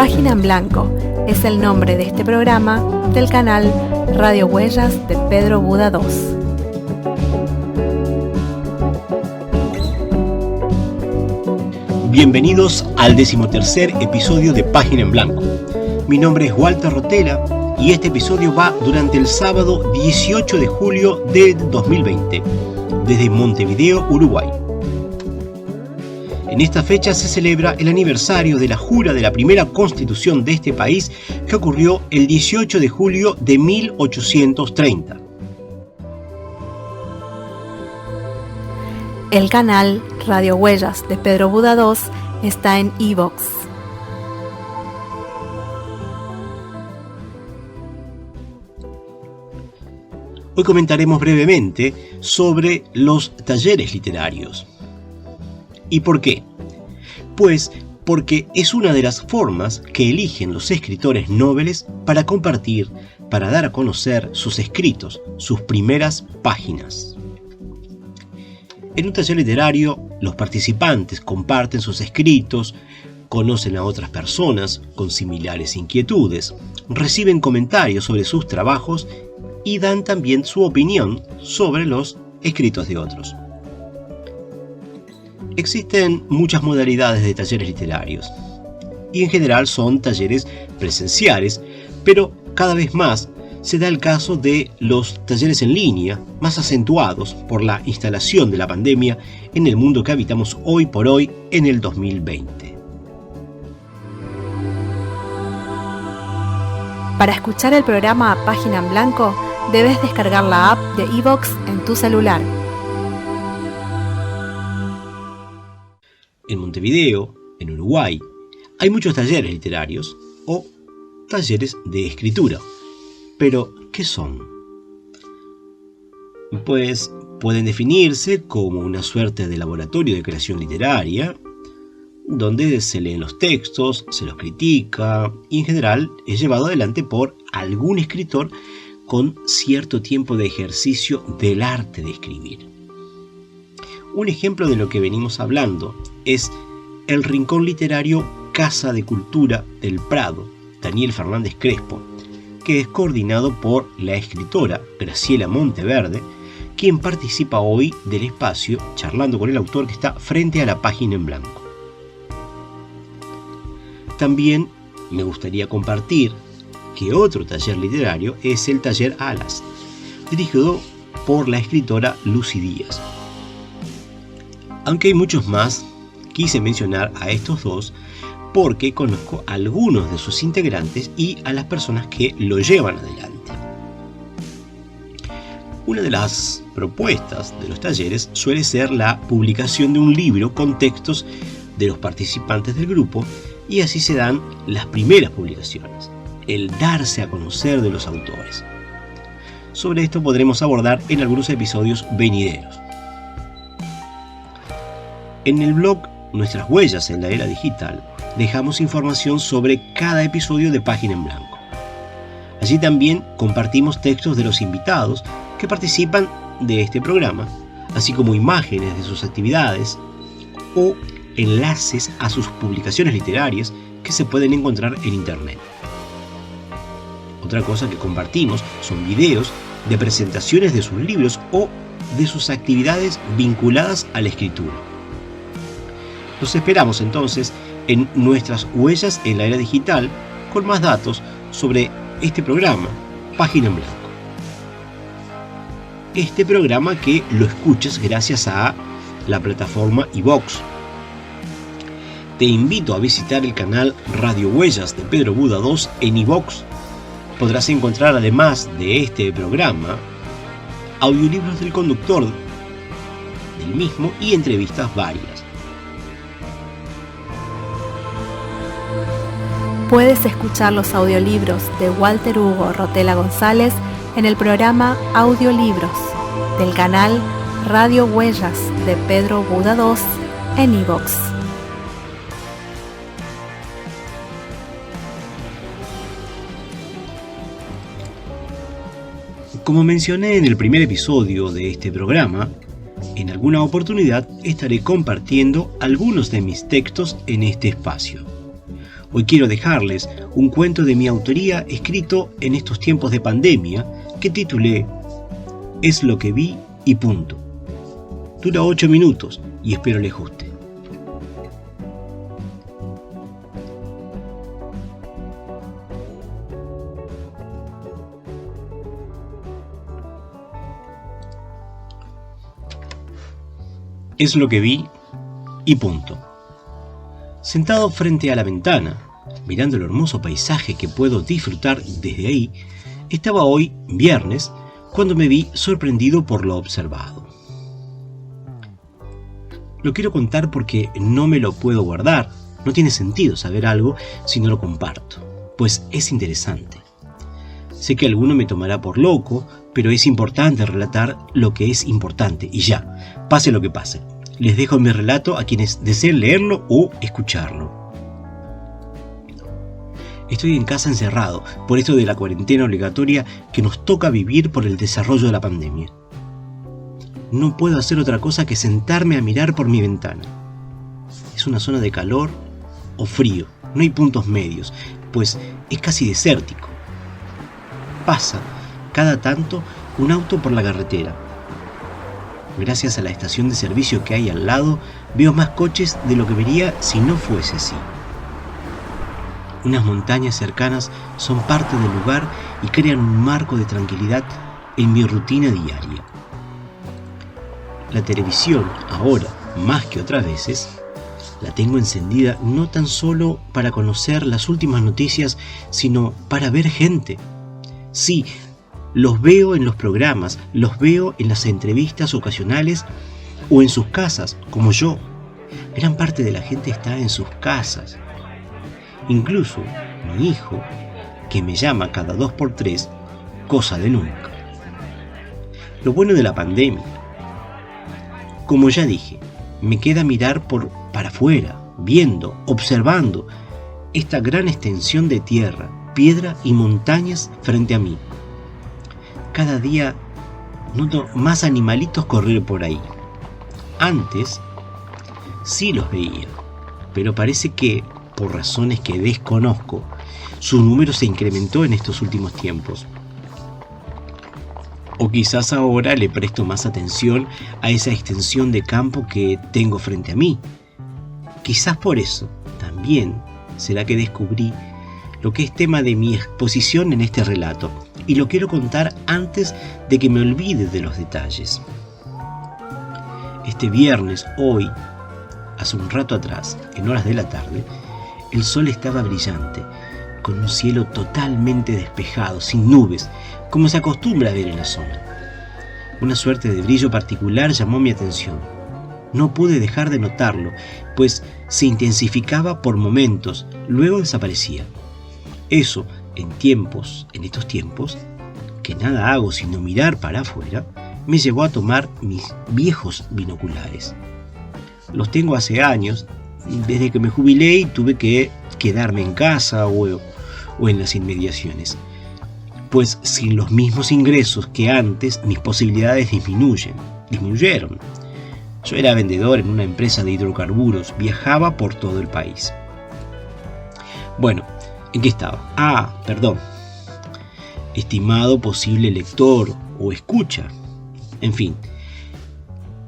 Página en Blanco es el nombre de este programa del canal Radio Huellas de Pedro Buda II. Bienvenidos al 13º episodio de Página en Blanco. Mi nombre es Walter Rotela y este episodio va durante el sábado 18 de julio de 2020, desde Montevideo, Uruguay. En esta fecha se celebra el aniversario de la jura de la primera constitución de este país, que ocurrió el 18 de julio de 1830. El canal Radio Huellas de Pedro Buda II está en iVoox. Hoy comentaremos brevemente sobre los talleres literarios. ¿Y por qué? Pues porque es una de las formas que eligen los escritores nobles para compartir, para dar a conocer sus escritos, sus primeras páginas. En un taller literario, los participantes comparten sus escritos, conocen a otras personas con similares inquietudes, reciben comentarios sobre sus trabajos y dan también su opinión sobre los escritos de otros. Existen muchas modalidades de talleres literarios y en general son talleres presenciales, pero cada vez más se da el caso de los talleres en línea, más acentuados por la instalación de la pandemia en el mundo que habitamos hoy por hoy en el 2020. Para escuchar el programa Página en Blanco, debes descargar la app de iVoox en tu celular. En Montevideo, en Uruguay, hay muchos talleres literarios o talleres de escritura. Pero, ¿qué son? Pues pueden definirse como una suerte de laboratorio de creación literaria, donde se leen los textos, se los critica y en general es llevado adelante por algún escritor con cierto tiempo de ejercicio del arte de escribir. Un ejemplo de lo que venimos hablando es el Rincón Literario Casa de Cultura del Prado, Daniel Fernández Crespo, que es coordinado por la escritora Graciela Monteverde, quien participa hoy del espacio charlando con el autor que está frente a la página en blanco. También me gustaría compartir que otro taller literario es el Taller Alas, dirigido por la escritora Lucy Díaz. Aunque hay muchos más, quise mencionar a estos dos porque conozco a algunos de sus integrantes y a las personas que lo llevan adelante. Una de las propuestas de los talleres suele ser la publicación de un libro con textos de los participantes del grupo y así se dan las primeras publicaciones, el darse a conocer de los autores. Sobre esto podremos abordar en algunos episodios venideros. En el blog Nuestras Huellas en la Era Digital dejamos información sobre cada episodio de Página en Blanco. Allí también compartimos textos de los invitados que participan de este programa, así como imágenes de sus actividades o enlaces a sus publicaciones literarias que se pueden encontrar en internet. Otra cosa que compartimos son videos de presentaciones de sus libros o de sus actividades vinculadas a la escritura. Los esperamos entonces en Nuestras Huellas en la Era Digital con más datos sobre este programa, Página en Blanco. Este programa que lo escuchas gracias a la plataforma iVoox. Te invito a visitar el canal Radio Huellas de Pedro Buda II en iVoox. Podrás encontrar además de este programa audiolibros del conductor del mismo y entrevistas varias. Puedes escuchar los audiolibros de Walter Hugo Rotela González en el programa Audiolibros del canal Radio Huellas de Pedro Buda II en iVoox. Como mencioné en el primer episodio de este programa, en alguna oportunidad estaré compartiendo algunos de mis textos en este espacio. Hoy quiero dejarles un cuento de mi autoría escrito en estos tiempos de pandemia que titulé Es lo que vi y punto. Dura 8 minutos y espero les guste. Es lo que vi y punto. Sentado frente a la ventana, mirando el hermoso paisaje que puedo disfrutar desde ahí, estaba hoy, viernes, cuando me vi sorprendido por lo observado. Lo quiero contar porque no me lo puedo guardar. No tiene sentido saber algo si no lo comparto, pues es interesante. Sé que alguno me tomará por loco, pero es importante relatar lo que es importante y ya, pase lo que pase. Les dejo mi relato a quienes deseen leerlo o escucharlo. Estoy en casa encerrado por esto de la cuarentena obligatoria que nos toca vivir por el desarrollo de la pandemia. No puedo hacer otra cosa que sentarme a mirar por mi ventana. Es una zona de calor o frío, no hay puntos medios, pues es casi desértico. Pasa cada tanto un auto por la carretera. Gracias a la estación de servicio que hay al lado, veo más coches de lo que vería si no fuese así. Unas montañas cercanas son parte del lugar y crean un marco de tranquilidad en mi rutina diaria. La televisión, ahora más que otras veces, la tengo encendida no tan solo para conocer las últimas noticias, sino para ver gente. Sí, los veo en los programas, los veo en las entrevistas ocasionales o en sus casas, como yo. Gran parte de la gente está en sus casas. Incluso mi hijo, que me llama cada 2x3, cosa de nunca. Lo bueno de la pandemia, como ya dije, me queda mirar para afuera, viendo, observando esta gran extensión de tierra, piedra y montañas frente a mí. Cada día noto más animalitos correr por ahí. Antes sí los veía, pero parece que, por razones que desconozco, su número se incrementó en estos últimos tiempos. O quizás ahora le presto más atención a esa extensión de campo que tengo frente a mí. Quizás por eso también será que descubrí lo que es tema de mi exposición en este relato, y lo quiero contar antes de que me olvide de los detalles. Este viernes, hoy, hace un rato atrás, en horas de la tarde, el sol estaba brillante, con un cielo totalmente despejado, sin nubes, como se acostumbra a ver en la zona. Una suerte de brillo particular llamó mi atención. No pude dejar de notarlo, pues se intensificaba por momentos, luego desaparecía. Eso, en estos tiempos, que nada hago sino mirar para afuera, me llevó a tomar mis viejos binoculares. Los tengo hace años, desde que me jubilé y tuve que quedarme en casa o en las inmediaciones. Pues sin los mismos ingresos que antes, mis posibilidades disminuyeron. Yo era vendedor en una empresa de hidrocarburos, viajaba por todo el país. Bueno, ¿en qué estaba? Perdón. Estimado posible lector o escucha. En fin,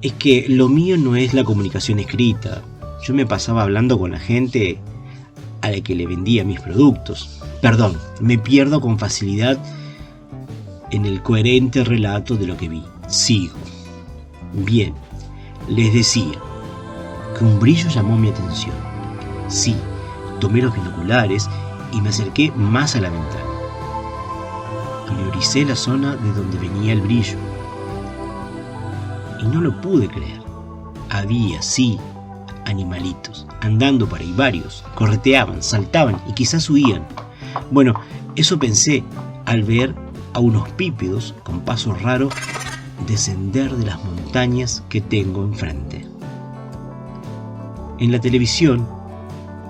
es que lo mío no es la comunicación escrita. Yo me pasaba hablando con la gente a la que le vendía mis productos. Perdón, me pierdo con facilidad en el coherente relato de lo que vi. Sigo. Bien, les decía que un brillo llamó mi atención. Sí, tomé los binoculares y me acerqué más a la ventana. Prioricé la zona de donde venía el brillo. Y no lo pude creer. Había, sí, animalitos, andando por ahí varios, correteaban, saltaban y quizás huían. Bueno, eso pensé al ver a unos pípedos con pasos raros descender de las montañas que tengo enfrente. En la televisión,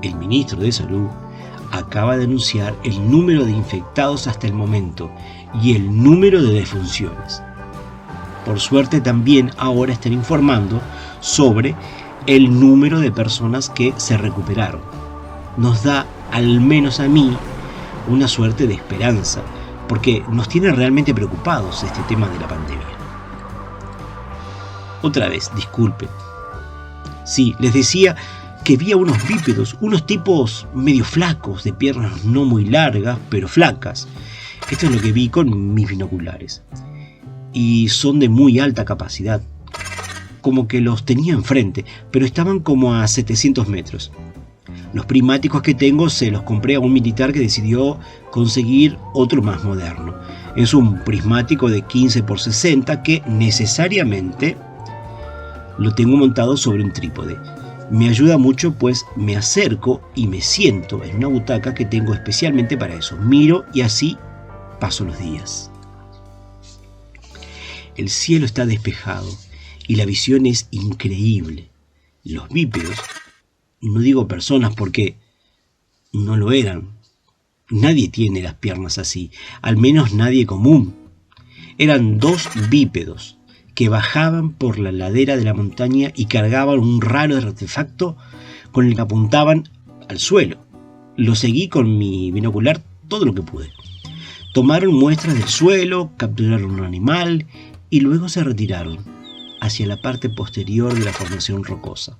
el ministro de Salud acaba de anunciar el número de infectados hasta el momento y el número de defunciones. Por suerte también ahora están informando sobre el número de personas que se recuperaron. Nos da al menos a mí, una suerte de esperanza, porque nos tiene realmente preocupados este tema de la pandemia. Otra vez, disculpen. Sí, les decía que vi a unos bípedos, unos tipos medio flacos, de piernas no muy largas, pero flacas. Esto es lo que vi con mis binoculares. Y son de muy alta capacidad. Como que los tenía enfrente, pero estaban como a 700 metros. Los prismáticos que tengo se los compré a un militar que decidió conseguir otro más moderno. Es un prismático de 15x60 que necesariamente lo tengo montado sobre un trípode. Me ayuda mucho, pues me acerco y me siento en una butaca que tengo especialmente para eso. Miro y así paso los días. El cielo está despejado y la visión es increíble. Los bípedos, no digo personas porque no lo eran. Nadie tiene las piernas así, al menos nadie común. Eran dos bípedos que bajaban por la ladera de la montaña y cargaban un raro artefacto con el que apuntaban al suelo. Lo seguí con mi binocular todo lo que pude. Tomaron muestras del suelo, capturaron un animal y luego se retiraron hacia la parte posterior de la formación rocosa.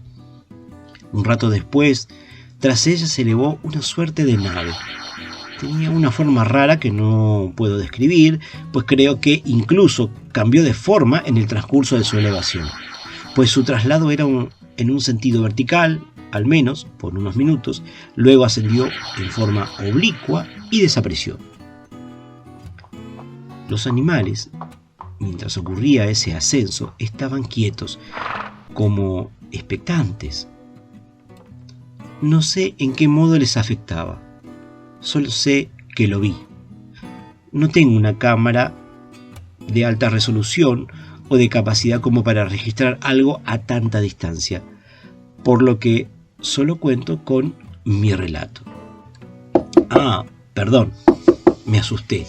Un rato después, tras ella se elevó una suerte de nave. Tenía una forma rara que no puedo describir, pues creo que incluso cambió de forma en el transcurso de su elevación, pues su traslado era en un sentido vertical, al menos por unos minutos, luego ascendió en forma oblicua y desapareció. Los animales, mientras ocurría ese ascenso, estaban quietos, como expectantes. No sé en qué modo les afectaba, solo sé que lo vi. No tengo una cámara de alta resolución o de capacidad como para registrar algo a tanta distancia, por lo que solo cuento con mi relato. Perdón, me asusté.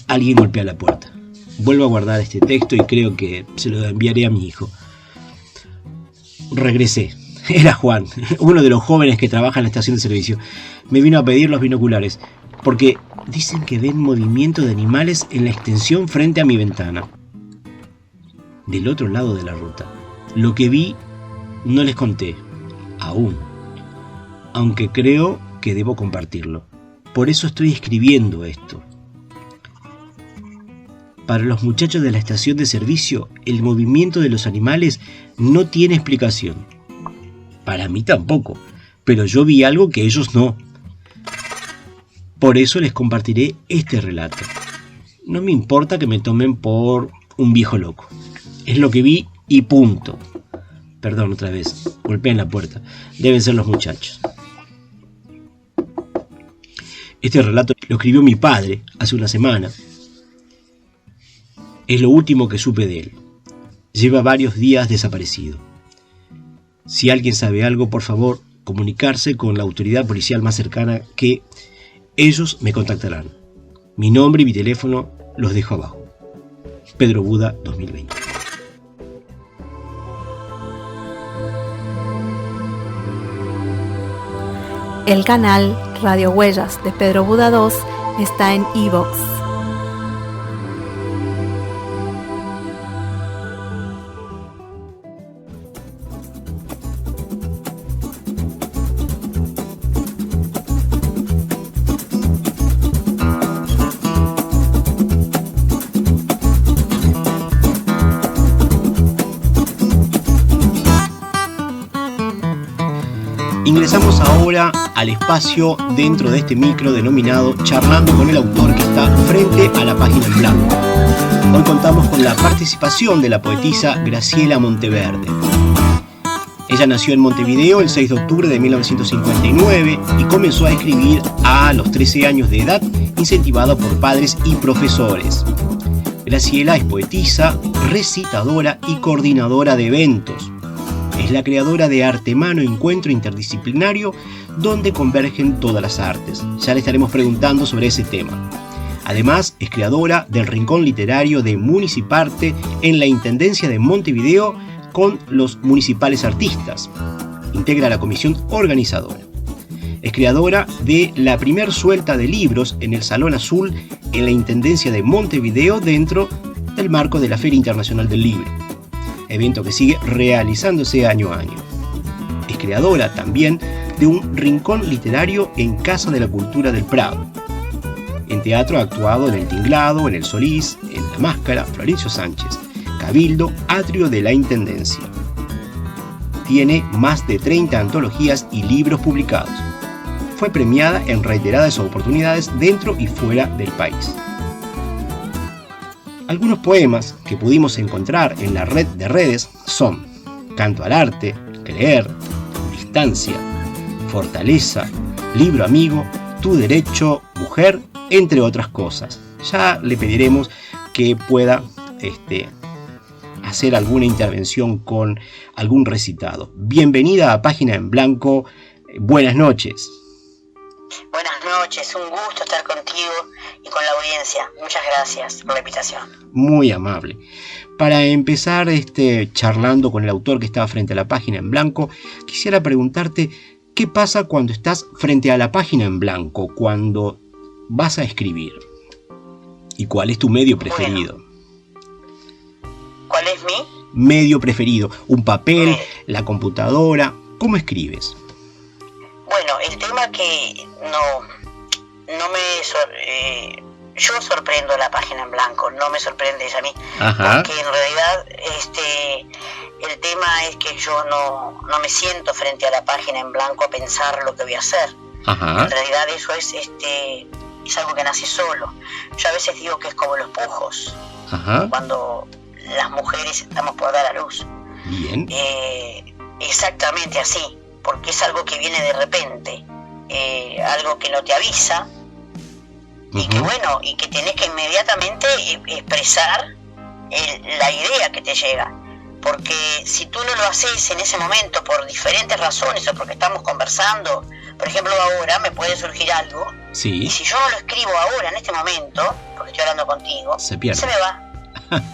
Alguien golpea la puerta. Vuelvo a guardar este texto y creo que se lo enviaré a mi hijo. Regresé. Era Juan, uno de los jóvenes que trabaja en la estación de servicio. Me vino a pedir los binoculares, porque dicen que ven movimiento de animales en la extensión frente a mi ventana, del otro lado de la ruta. Lo que vi no les conté, aún, aunque creo que debo compartirlo. Por eso estoy escribiendo esto. Para los muchachos de la estación de servicio, el movimiento de los animales no tiene explicación. Para mí tampoco, pero yo vi algo que ellos no. Por eso les compartiré este relato. No me importa que me tomen por un viejo loco. Es lo que vi y punto. Perdón, otra vez. Golpean la puerta. Deben ser los muchachos. Este relato lo escribió mi padre hace una semana. Es lo último que supe de él. Lleva varios días desaparecido. Si alguien sabe algo, por favor, comunicarse con la autoridad policial más cercana, que ellos me contactarán. Mi nombre y mi teléfono los dejo abajo. Pedro Buda 2020. El canal Radio Huellas de Pedro Buda 2 está en iVoox. Ingresamos ahora al espacio dentro de este micro denominado Charlando con el autor, que está frente a la página en blanco. Hoy contamos con la participación de la poetisa Graciela Monteverde. Ella nació en Montevideo el 6 de octubre de 1959 y comenzó a escribir a los 13 años de edad, incentivada por padres y profesores. Graciela es poetisa, recitadora y coordinadora de eventos. Es la creadora de Arte Mano, encuentro interdisciplinario donde convergen todas las artes. Ya le estaremos preguntando sobre ese tema. Además, es creadora del Rincón Literario de Municiparte en la Intendencia de Montevideo con los municipales artistas. Integra la comisión organizadora. Es creadora de la primer suelta de libros en el Salón Azul en la Intendencia de Montevideo dentro del marco de la Feria Internacional del Libro, evento que sigue realizándose año a año. Es creadora también de un rincón literario en Casa de la Cultura del Prado. En teatro ha actuado en El Tinglado, en El Solís, en La Máscara, Florencio Sánchez, Cabildo, Atrio de la Intendencia. Tiene más de 30 antologías y libros publicados. Fue premiada en reiteradas oportunidades dentro y fuera del país. Algunos poemas que pudimos encontrar en la red de redes son Canto al Arte, Creer, Distancia, Fortaleza, Libro Amigo, Tu Derecho, Mujer, entre otras cosas. Ya le pediremos que pueda hacer alguna intervención con algún recitado. Bienvenida a Página en Blanco. Buenas noches. Buenas noches, un gusto estar contigo y con la audiencia. Muchas gracias por la invitación. Muy amable. Para empezar charlando con el autor que estaba frente a la página en blanco, quisiera preguntarte qué pasa cuando estás frente a la página en blanco, cuando vas a escribir. ¿Y cuál es tu medio preferido? Bueno, ¿cuál es mi? Medio preferido. ¿Un papel, la computadora? ¿Cómo escribes? Bueno, el tema que yo sorprendo la página en blanco, no me sorprendes a mí. Ajá. Porque en realidad el tema es que yo no me siento frente a la página en blanco a pensar lo que voy a hacer. Ajá. En realidad eso es algo que nace solo. Yo a veces digo que es como los pujos. Ajá. Cuando las mujeres estamos por dar a luz. Bien. Exactamente así, porque es algo que viene de repente, algo que no te avisa, y que bueno, y que tenés que inmediatamente expresar la idea que te llega, porque si tú no lo haces en ese momento por diferentes razones o porque estamos conversando, por ejemplo ahora me puede surgir algo, sí. Y si yo no lo escribo ahora en este momento, porque estoy hablando contigo, se pierde. Se me va,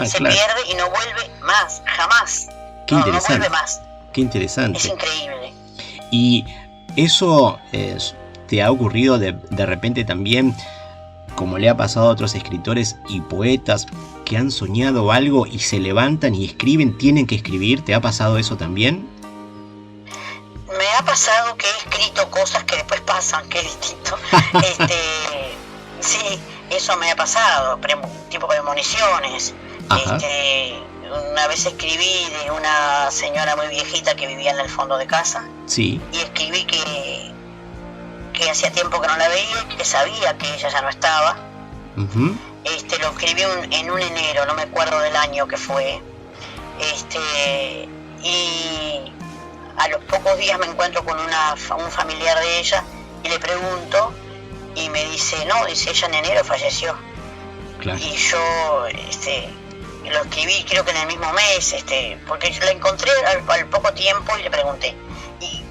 se claro. pierde y no vuelve más, jamás. Qué interesante. No vuelve más. Qué interesante. Es increíble. Y eso te ha ocurrido de repente también, como le ha pasado a otros escritores y poetas que han soñado algo y se levantan y escriben, tienen que escribir. ¿Te ha pasado eso también? Me ha pasado que he escrito cosas que después pasan, que es distinto. Sí, eso me ha pasado, tipo premoniciones. Una vez escribí de una señora muy viejita que vivía en el fondo de casa. Sí. Y escribí que hacía tiempo que no la veía y que sabía que ella ya no estaba. Uh-huh. Lo escribí en un enero, no me acuerdo del año que fue. Y a los pocos días me encuentro con un familiar de ella y le pregunto y me dice, no, dice, ella en enero falleció. Claro. Y yo lo escribí creo que en el mismo mes, porque la encontré al poco tiempo y le pregunté.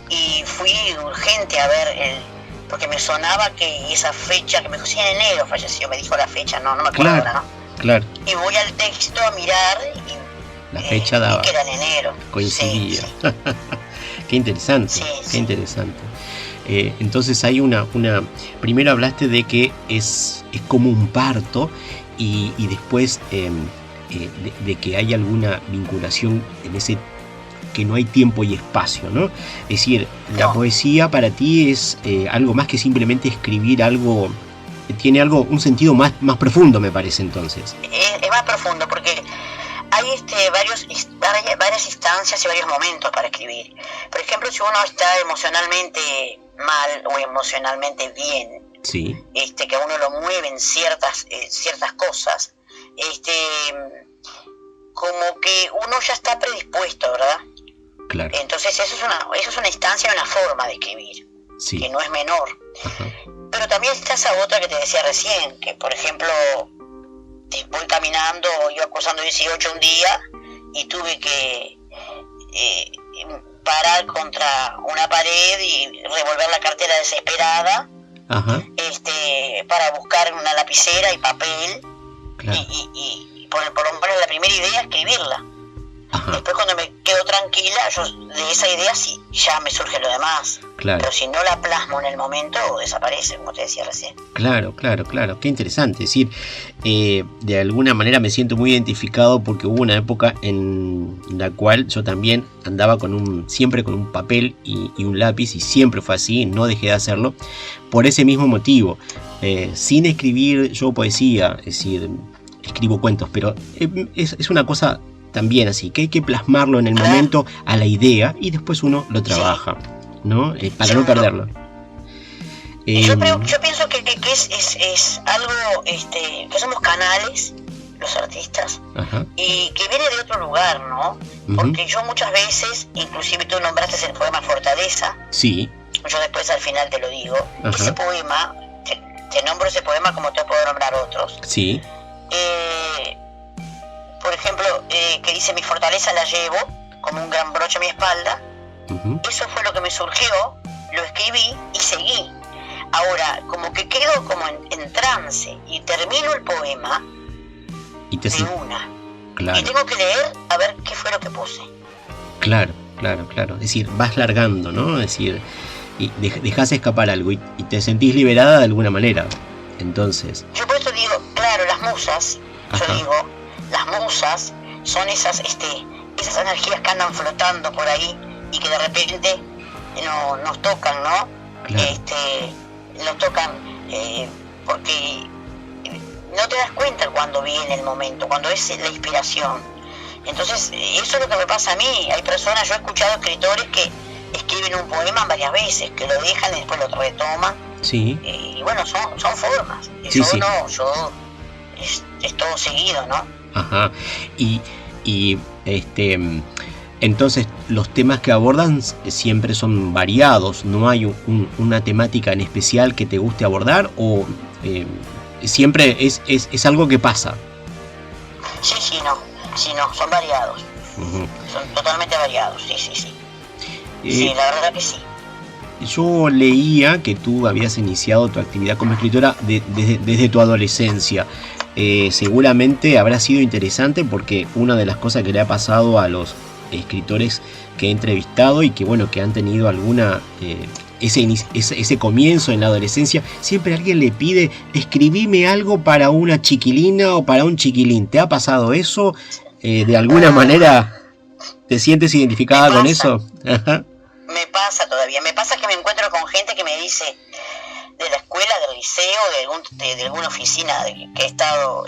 Y fui urgente a ver porque me sonaba que esa fecha, que me dijo, sí, en enero falleció, me dijo la fecha, no me acuerdo ahora, ¿no? Claro. Y voy al texto a mirar y la fecha daba. que era en enero. Coincidía. Sí. Qué interesante, sí, qué interesante. Entonces hay una... Primero hablaste de que es como un parto y después de que hay alguna vinculación en ese que no hay tiempo y espacio, ¿no? Es decir, la poesía para ti es algo más que simplemente escribir algo, tiene un sentido más profundo, me parece, entonces. Es más profundo porque hay varias instancias y varios momentos para escribir. Por ejemplo, si uno está emocionalmente mal o emocionalmente bien, sí. Que a uno lo mueven ciertas cosas, como que uno ya está predispuesto, ¿verdad? Claro. Entonces eso es una instancia, una forma de escribir, sí. Que no es menor. Ajá. Pero también está esa otra que te decía recién, que por ejemplo voy caminando, iba cruzando 18 un día y tuve que parar contra una pared y revolver la cartera desesperada. Ajá. Para buscar una lapicera y papel. Claro. Y por lo menos la primera idea, escribirla. Ajá. Después cuando me quedo tranquila, yo de esa idea sí, ya me surge lo demás. Claro. Pero si no la plasmo en el momento, desaparece, como te decía recién. Claro, qué interesante. Es decir, de alguna manera me siento muy identificado porque hubo una época en la cual yo también andaba siempre con un papel y un lápiz, y siempre fue así, no dejé de hacerlo por ese mismo motivo. Sin escribir yo poesía, es decir, escribo cuentos, pero es una cosa también así, que hay que plasmarlo en el momento a la idea y después uno lo trabaja, ¿no? Para no perderlo. Yo pienso que es algo, que somos canales, los artistas, Ajá. y que viene de otro lugar, ¿no? Porque yo muchas veces, inclusive tú nombraste el poema Fortaleza, Sí. yo después al final te lo digo, Ajá. ese poema, te nombro ese poema como te puedo nombrar otros. Sí. Por ejemplo, que dice: mi fortaleza la llevo como un gran broche a mi espalda. Uh-huh. Eso fue lo que me surgió, lo escribí y seguí. Ahora, como que quedo como en trance y termino el poema Y te de una. Claro. Y tengo que leer a ver qué fue lo que puse. Claro. Es decir, vas largando, ¿no? Es decir, y dejas escapar algo y te sentís liberada de alguna manera. Entonces. Yo por eso digo, claro, las musas, Ajá. yo digo, las musas son esas energías que andan flotando por ahí y que de repente nos tocan, ¿no? Claro. Nos tocan porque no te das cuenta cuando viene el momento, cuando es la inspiración. Entonces, eso es lo que me pasa a mí. Hay personas, yo he escuchado escritores que escriben un poema varias veces, que lo dejan y después lo retoman. Sí. Y bueno, son formas. Sí, yo sí. no, es todo seguido, ¿no? Ajá. Y entonces los temas que abordan siempre son variados, ¿no hay una temática en especial que te guste abordar o siempre es algo que pasa? Sí, no, son variados. Uh-huh. Son totalmente variados, sí. Sí, la verdad que sí. Yo leía que tú habías iniciado tu actividad como escritora desde tu adolescencia. Seguramente habrá sido interesante porque una de las cosas que le ha pasado a los escritores que he entrevistado y que bueno, que han tenido alguna ese comienzo en la adolescencia, siempre alguien le pide: escribime algo para una chiquilina o para un chiquilín. ¿Te ha pasado eso? ¿De alguna manera te sientes identificada con eso? Ajá. Me pasa todavía, me pasa que me encuentro con gente que me dice, de la escuela, del liceo, de alguna oficina que he estado,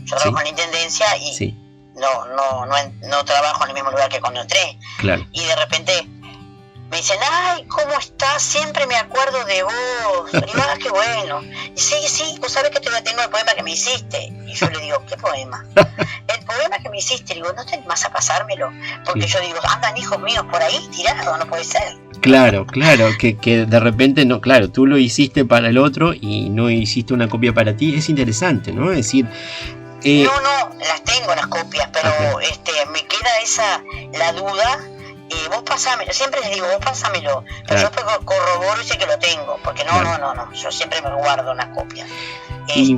yo trabajo en la intendencia y Sí. no trabajo en el mismo lugar que cuando entré. Claro. Y de repente me dicen: ay, ¿cómo estás? Siempre me acuerdo de vos. Y digo: qué bueno. Y sí, vos sabés que todavía tengo el poema que me hiciste. Y yo le digo: ¿qué poema? El poema que me hiciste. Le digo: ¿no te animás a pasármelo? Porque Sí. yo digo: andan hijos míos por ahí tirados, no puede ser. Claro, que de repente no, claro, tú lo hiciste para el otro y no hiciste una copia para ti. Es interesante, ¿no? Es decir, No, las tengo las copias, pero Ajá. me queda la duda. Vos pasámelo, siempre les digo: vos pásamelo, pero Claro. yo después corroboro y sé que lo tengo, porque Claro. no, yo siempre me guardo una copia. Y-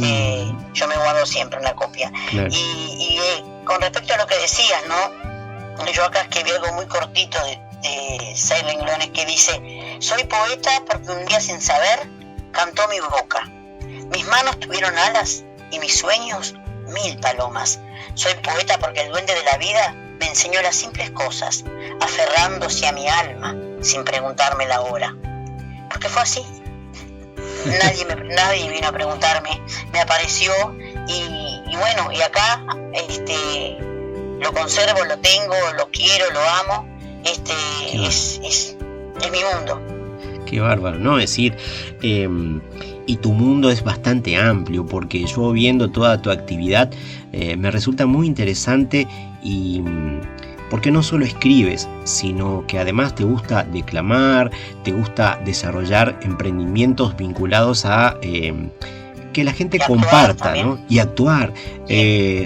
Yo me guardo siempre una copia. Claro. Y con respecto a lo que decías, ¿no? Yo acá escribí algo muy cortito de 6 renglones que dice: soy poeta porque un día sin saber cantó mi boca. Mis manos tuvieron alas y mis sueños 1000 palomas. Soy poeta porque el duende de la vida me enseñó las simples cosas, aferrándose a mi alma sin preguntarme la hora. Porque fue así. Nadie vino a preguntarme, me apareció y bueno, y acá lo conservo, lo tengo, lo quiero, lo amo. Es mi mundo. Qué bárbaro, ¿no? Es decir, y tu mundo es bastante amplio, porque yo viendo toda tu actividad me resulta muy interesante y porque no solo escribes, sino que además te gusta declamar, te gusta desarrollar emprendimientos vinculados a que la gente Y actuar comparta, también. ¿no? Y actuar.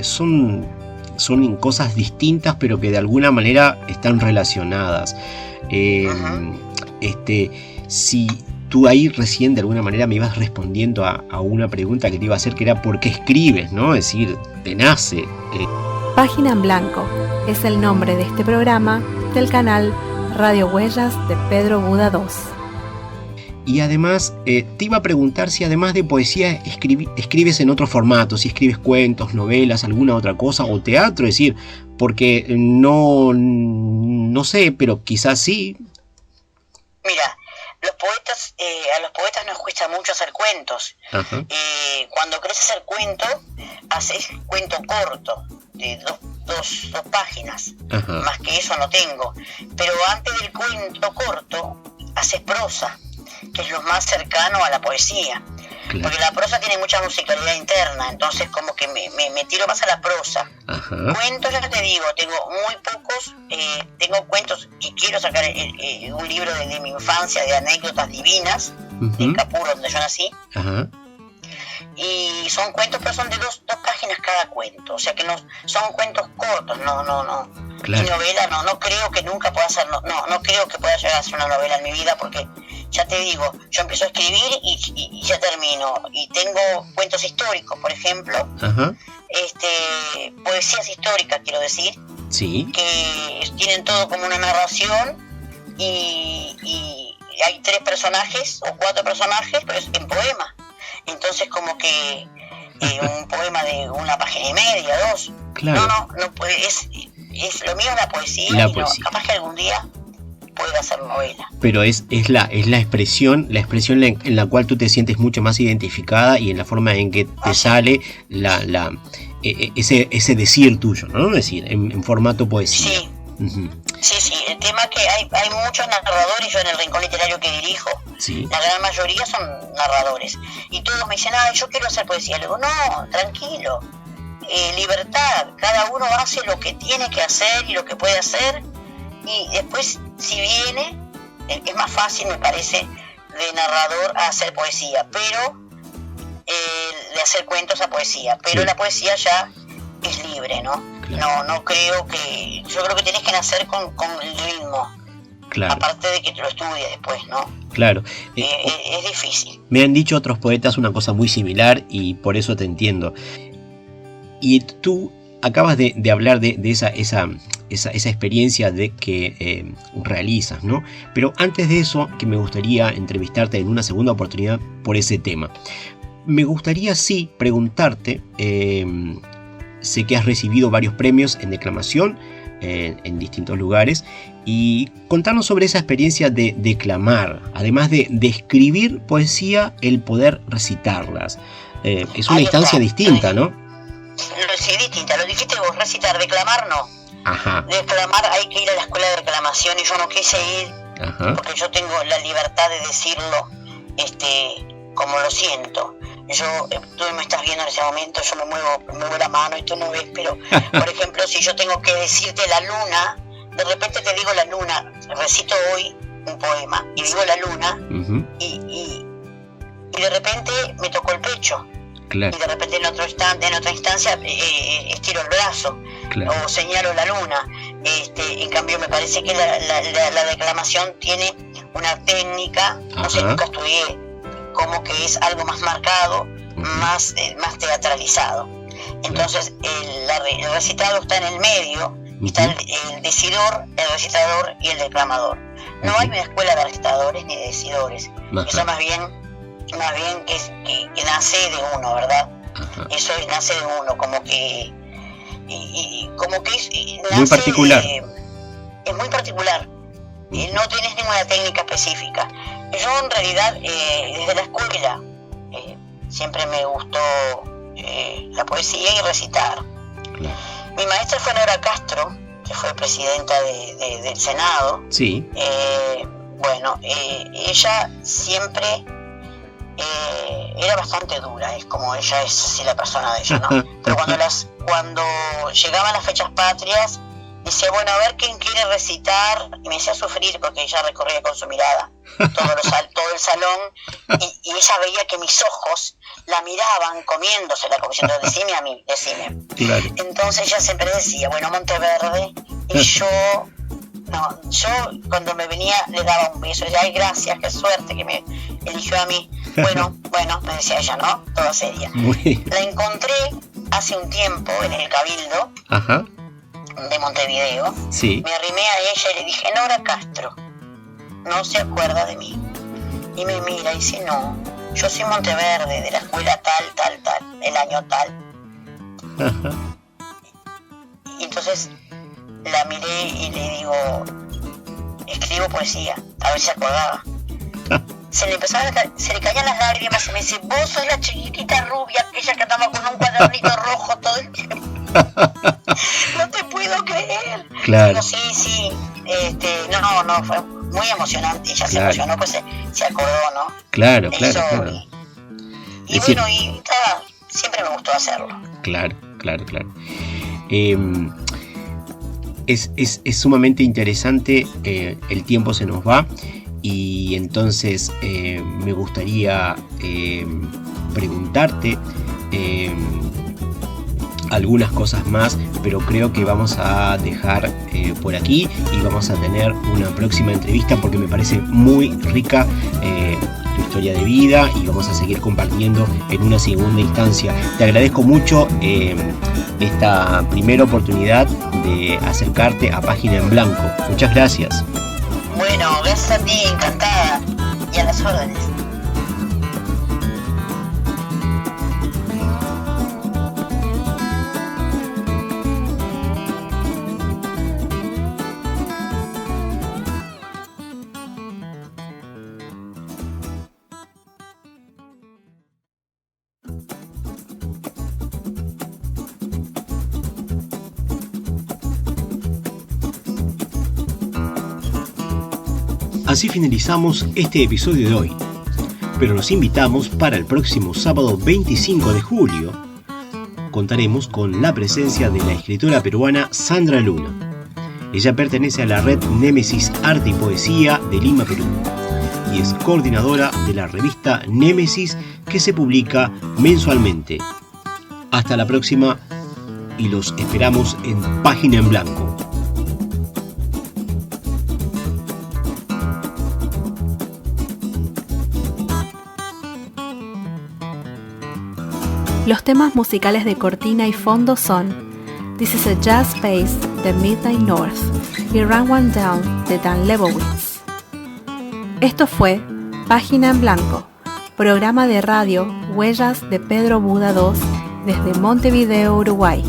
Son cosas distintas, pero que de alguna manera están relacionadas. Si tú ahí recién de alguna manera me ibas respondiendo a una pregunta que te iba a hacer, que era ¿por qué escribes? ¿No? Es decir, te nace. Página en blanco. es el nombre de este programa del canal Radio Huellas de Pedro Buda II. Y además, te iba a preguntar si además de poesía escribes en otro formato, si escribes cuentos, novelas, alguna otra cosa, o teatro, es decir, porque no sé, pero quizás sí. Mira, a los poetas nos cuesta mucho hacer cuentos. Cuando querés hacer cuento, haces cuento corto, de dos páginas. Más que eso no tengo. Pero antes del cuento corto, haces prosa, que es lo más cercano a la poesía. Claro. Porque la prosa tiene mucha musicalidad interna, entonces como que me tiro más a la prosa. Cuentos, ya te digo, tengo muy pocos. Tengo cuentos y quiero sacar un libro de mi infancia, de anécdotas divinas, de Capuro, donde yo nací. Y son cuentos, pero son de dos páginas cada cuento, o sea que no son cuentos cortos, no. Claro. Y novela no creo que nunca pueda hacer, no creo que pueda llegar a hacer una novela en mi vida, porque ya te digo, yo empiezo a escribir y ya termino. Y tengo cuentos históricos, por ejemplo, poesías históricas, quiero decir, sí, que tienen todo como una narración y hay 3 personajes o 4 personajes, pero es en poema. Entonces como que un poema de 1 página y media, 2. Claro. No puede, es lo mío es la poesía. No, capaz que algún día pueda hacer novela. Pero es la expresión en la cual tú te sientes mucho más identificada y en la forma en que te sale ese decir tuyo, ¿no? Es decir, en formato poesía. Sí. Sí, el tema es que hay muchos narradores, yo en el rincón literario que dirijo, la gran mayoría son narradores, y todos me dicen, yo quiero hacer poesía. Le digo, no, tranquilo, libertad, cada uno hace lo que tiene que hacer y lo que puede hacer, y después, si viene, es más fácil, me parece, de narrador a hacer poesía, pero de hacer cuentos a poesía, pero la poesía ya es libre, ¿no? Claro. No creo que... Yo creo que tenés que nacer con el ritmo. Claro. Aparte de que te lo estudies después, ¿no? Claro. Es difícil. Me han dicho otros poetas una cosa muy similar y por eso te entiendo. Y tú acabas de hablar de esa experiencia de que realizas, ¿no? Pero antes de eso, que me gustaría entrevistarte en una segunda oportunidad por ese tema. Me gustaría sí preguntarte... sé que has recibido varios premios en declamación en distintos lugares, y contanos sobre esa experiencia de declamar, además de escribir poesía, el poder recitarlas. Es una instancia distinta, ¿no? Sí, distinta, lo dijiste vos, recitar, declamar no. Declamar hay que ir a la escuela de declamación y yo no quise ir porque yo tengo la libertad de decirlo como lo siento. Tú me estás viendo en ese momento, yo me muevo la mano y tú no ves, pero por ejemplo, si yo tengo que decirte la luna, de repente te digo la luna, recito hoy un poema y digo la luna, y de repente me tocó el pecho, claro. Y de repente en otra instancia estiro el brazo, claro. O señalo la luna. En cambio me parece que la declamación tiene una técnica, no sé, nunca estudié, como que es algo más marcado, más teatralizado. Entonces el recitado está en el medio, está el decidor, el recitador y el declamador. No hay una escuela de recitadores ni de decidores. Eso más bien que nace de uno, ¿verdad? Eso nace de uno, como que como que nace muy particular. Es muy particular. No tienes ninguna técnica específica. Yo en realidad desde la escuela siempre me gustó la poesía y recitar. Claro. Mi maestra fue Nora Castro, que fue presidenta del Senado. Sí. Ella siempre era bastante dura, es como ella es así la persona de ella, ¿no? Pero cuando llegaban las fechas patrias, decía, bueno, a ver quién quiere recitar, y me hacía sufrir porque ella recorría con su mirada todo el salón, y ella veía que mis ojos la miraban comiéndosela, como diciendo, decime a mí, decime. Claro. Entonces ella siempre decía, bueno, Monteverde, y yo cuando me venía le daba un beso, y decía, ay, gracias, qué suerte que me eligió a mí. Bueno, me decía ella, ¿no? Toda seria. La encontré hace un tiempo en el Cabildo. de Montevideo, sí. me arrimé a ella y le dije, Nora Castro, no se acuerda de mí. Y me mira y dice, no, yo soy Monteverde, de la escuela tal, el año tal. Y entonces la miré y le digo, escribo poesía, a ver si se acordaba. Se le caían las lágrimas y me dice, vos sos la chiquitita rubia, aquella que andaba con un cuadernito rojo todo el tiempo. No te puedo creer. Claro. Digo, sí, no, fue muy emocionante. Ella se emocionó, pues se acordó, ¿no? Claro. Y bueno, siempre me gustó hacerlo. Claro. Es sumamente interesante, el tiempo se nos va y entonces me gustaría preguntarte algunas cosas más, pero creo que vamos a dejar por aquí y vamos a tener una próxima entrevista porque me parece muy rica tu historia de vida y vamos a seguir compartiendo en una segunda instancia. Te agradezco mucho esta primera oportunidad de acercarte a Página en Blanco. Muchas gracias. Bueno, gracias a ti, encantada y a las órdenes. Así finalizamos este episodio de hoy, pero los invitamos para el próximo sábado 25 de julio. Contaremos con la presencia de la escritora peruana Sandra Luna. Ella pertenece a la red Némesis Arte y Poesía de Lima, Perú, y es coordinadora de la revista Némesis que se publica mensualmente. Hasta la próxima y los esperamos en Página en Blanco. Los temas musicales de cortina y fondo son This is a Jazz Space de Midnight North y Run One Down de Dan Lebowitz. Esto fue Página en Blanco, programa de radio Huellas de Pedro Buda II desde Montevideo, Uruguay.